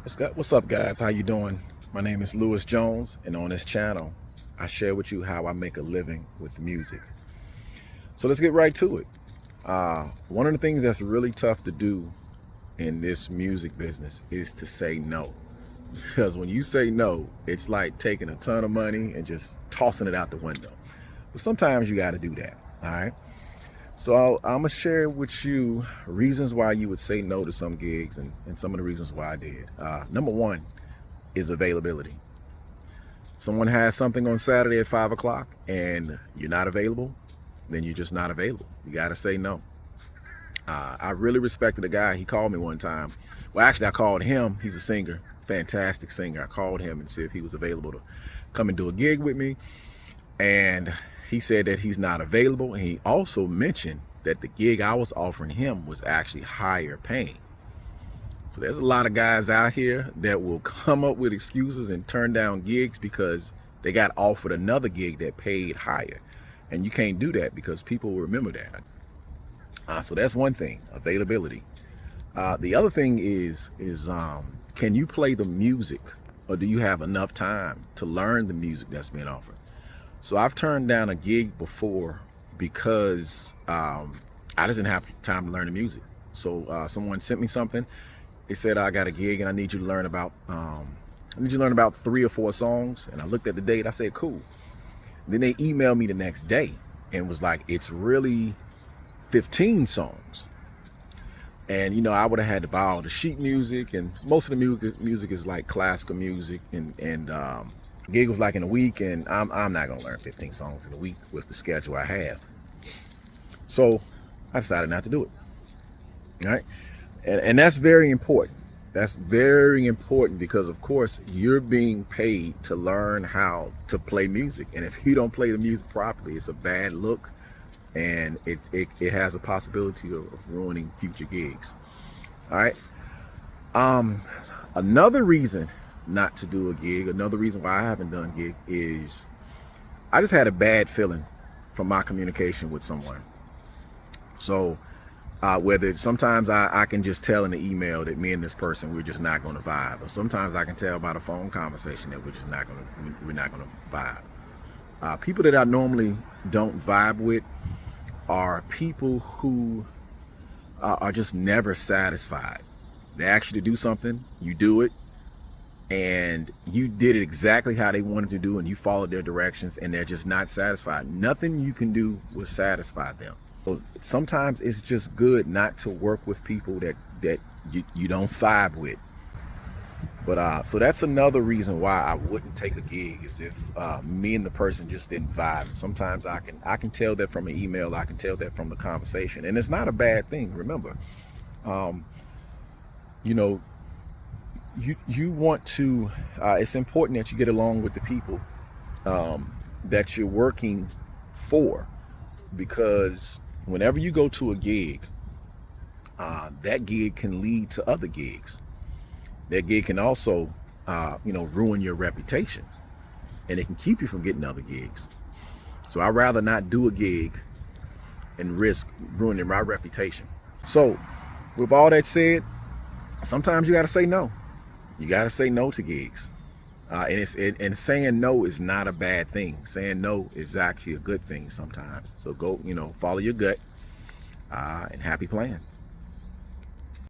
What's up, guys? How you doing? My name is Lewis Jones, and on this channel, I share with you how I make a living with music. So let's get right to it. One of the things that's really tough to do in this music business is to say no. Because when you say no, it's like taking a ton of money and just tossing it out the window. But sometimes you got to do that. All right. So I'm gonna share with you reasons why you would say no to some gigs and some of the reasons why I did. Number one is availability. If someone has something on Saturday at 5 o'clock and you're not available, then you're just not available. You gotta say no. I really respected a guy. He called me one time. Well, actually, I called him. He's a singer, fantastic singer. I called him and see if he was available to come and do a gig with me. And he said that he's not available. And he also mentioned that the gig I was offering him was actually higher paying. So there's a lot of guys out here that will come up with excuses and turn down gigs because they got offered another gig that paid higher. And you can't do that because people will remember that. So that's one thing, availability. The other thing is can you play the music, or do you have enough time to learn the music that's being offered? So I've turned down a gig before because I just didn't have time to learn the music. So someone sent me something. They said, I got a gig and I need you to learn about 3 or 4 songs. And I looked at the date. I said, cool. Then they emailed me the next day and was like, it's really 15 songs. And you know, I would have had to buy all the sheet music, and most of the music is like classical music, and gig was like in a week, and I'm not gonna learn 15 songs in a week with the schedule I have. So I decided not to do it. All right. And that's very important. That's very important because, of course, you're being paid to learn how to play music. And if you don't play the music properly, it's a bad look, and it has a possibility of ruining future gigs. All right. Another reason not to do a gig, another reason why I haven't done a gig, is I just had a bad feeling from my communication with someone. So whether sometimes I can just tell in the email that me and this person, we're just not going to vibe, or sometimes I can tell by the phone conversation that we're not going to vibe. People that I normally don't vibe with are people who are just never satisfied. They ask you to do something, you do it, and you did it exactly how they wanted to do, and you followed their directions, and they're just not satisfied. Nothing you can do will satisfy them. So sometimes it's just good not to work with people that you don't vibe with. But so that's another reason why I wouldn't take a gig, is if me and the person just didn't vibe. Sometimes I can tell that from an email, I can tell that from the conversation, and it's not a bad thing. Remember, you know, you want to. It's important that you get along with the people that you're working for, because whenever you go to a gig, that gig can lead to other gigs. That gig can also, ruin your reputation, and it can keep you from getting other gigs. So I'd rather not do a gig and risk ruining my reputation. So with all that said, sometimes you got to say no. You got to say no to gigs. And saying no is not a bad thing. Saying no is actually a good thing sometimes. So go, follow your gut, and happy playing.